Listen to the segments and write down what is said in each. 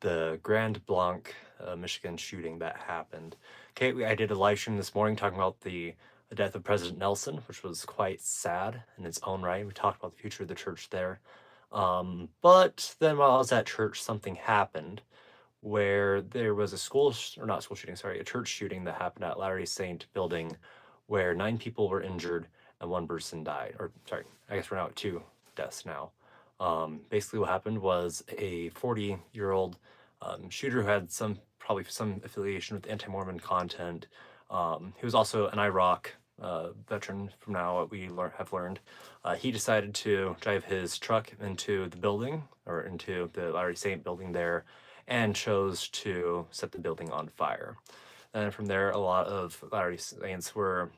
the Grand Blanc, Michigan shooting that happened. Okay, I did a live stream this morning talking about the death of President Nelson, which was quite sad in its own right. We talked about the future of the church there. But then while I was at church, something happened where there was a or not school shooting, sorry, a church shooting that happened at Latter-day Saint building where 9 people were injured and 1 person died. Or, sorry, I guess we're now at 2 deaths now. Basically, what happened was a 40-year-old shooter who had probably some affiliation with anti-Mormon content. He was also an Iraq veteran from now what we have learned. He decided to drive his truck into the building, or into the Latter-day Saint building there, and chose to set the building on fire. And from there, a lot of Latter-day Saints were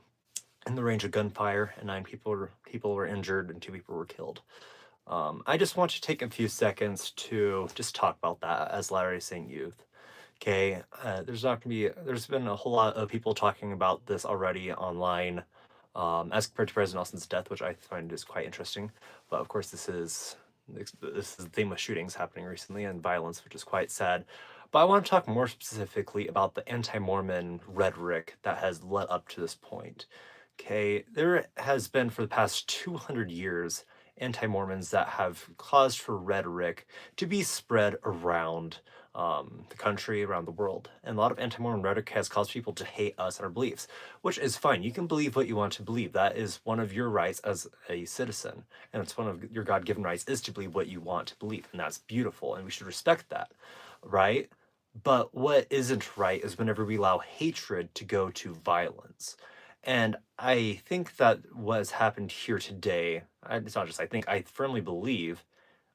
in the range of gunfire, and 9 people were injured and 2 people were killed. I just want to take a few seconds to just talk about that as Latter-day Saint youth. Okay, there's been a whole lot of people talking about this already online, as compared to President Nelson's death, which I find is quite interesting. But of course, this is the theme of shootings happening recently and violence, which is quite sad. But I want to talk more specifically about the anti-Mormon rhetoric that has led up to this point. Okay, there has been for the past 200 years anti-Mormons that have caused for rhetoric to be spread around the country, around the world. And a lot of anti-Mormon rhetoric has caused people to hate us and our beliefs, which is fine. You can believe what you want to believe. That is one of your rights as a citizen. And it's one of your God-given rights is to believe what you want to believe. And that's beautiful. And we should respect that, right? But what isn't right is whenever we allow hatred to go to violence. And I think that what has happened here today, it's not just I think, I firmly believe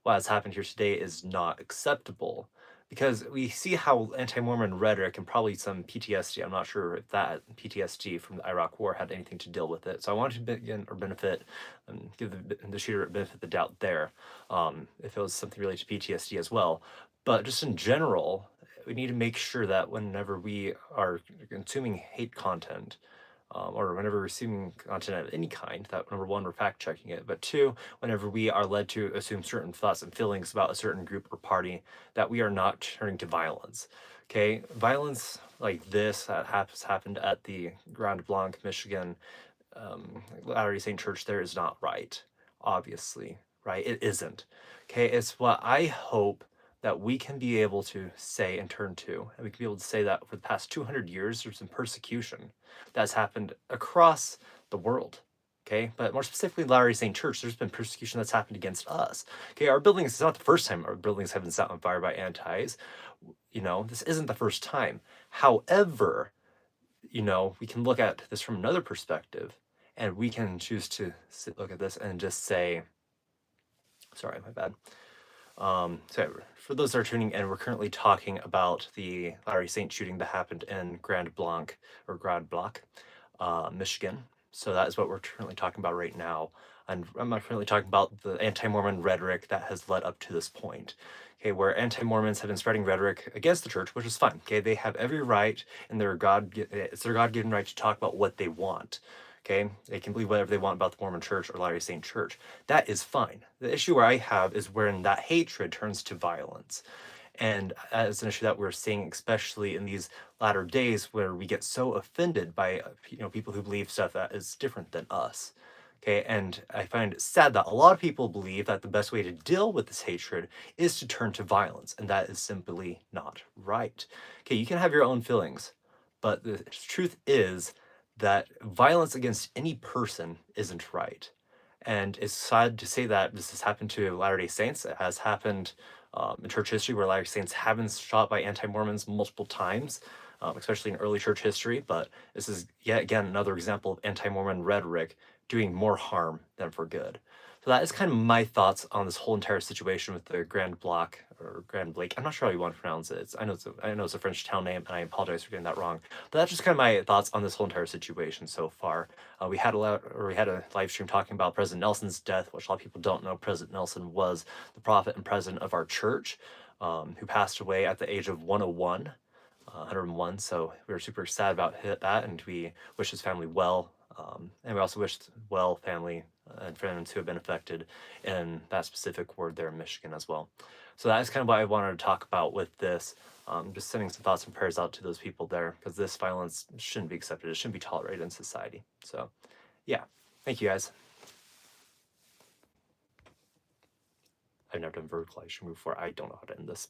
what has happened here today is not acceptable, because we see how anti-Mormon rhetoric and probably some PTSD, I'm not sure if that PTSD from the Iraq War had anything to deal with it. So I wanted to begin or benefit, give the shooter a benefit of the doubt there, if it was something related to PTSD as well. But just in general, we need to make sure that whenever we are consuming hate content, or whenever we're receiving content of any kind, that number one, we're fact checking it, but two, whenever we are led to assume certain thoughts and feelings about a certain group or party, that we are not turning to violence. Okay, violence like this that has happened at the Grand Blanc, Michigan, Latter-day Saint Church there is not right, obviously, right? It isn't. Okay, it's what I hope that we can be able to say and turn to, and we can be able to say that for the past 200 years, there's been persecution that's happened across the world. Okay, but more specifically, Latter-day Saint Church, there's been persecution that's happened against us. Okay, our buildings, it's not the first time our buildings have been set on fire by antis. This isn't the first time. However, we can look at this from another perspective, and we can choose to look at this and just say, sorry, my bad. So for those that are tuning in, we're currently talking about the Latter-day Saint shooting that happened in Grand Blanc, Michigan. So that is what we're currently talking about right now. And I'm not currently talking about the anti-Mormon rhetoric that has led up to this point. Okay, where anti-Mormons have been spreading rhetoric against the church, which is fine. Okay, they have every right, and it's their God-given right to talk about what they want. Okay, they can believe whatever they want about the Mormon Church or Latter-day Saint Church. That is fine. The issue where I have is when that hatred turns to violence. And that is an issue that we're seeing, especially in these latter days, where we get so offended by people who believe stuff that is different than us. Okay, and I find it sad that a lot of people believe that the best way to deal with this hatred is to turn to violence, and that is simply not right. Okay, you can have your own feelings, but the truth is that violence against any person isn't right. And it's sad to say that this has happened to Latter-day Saints. It has happened in church history where Latter-day Saints have been shot by anti-Mormons multiple times, especially in early church history. But this is yet again another example of anti-Mormon rhetoric doing more harm than for good. So that is kind of my thoughts on this whole entire situation with the Grand Bloc or Grand Blake. I'm not sure how you want to pronounce it. I know it's a French town name, and I apologize for getting that wrong. But that's just kind of my thoughts on this whole entire situation so far. We had a live stream talking about President Nelson's death, which a lot of people don't know. President Nelson was the prophet and president of our church, who passed away at the age of 101. 101. So we were super sad about that, and we wish his family well. And we also wish family and friends who have been affected in that specific ward there in Michigan as well. So that is kind of what I wanted to talk about with this. Just sending some thoughts and prayers out to those people there, because this violence shouldn't be accepted. It shouldn't be tolerated in society. So, yeah. Thank you, guys. I've never done vertical live stream before. I don't know how to end this.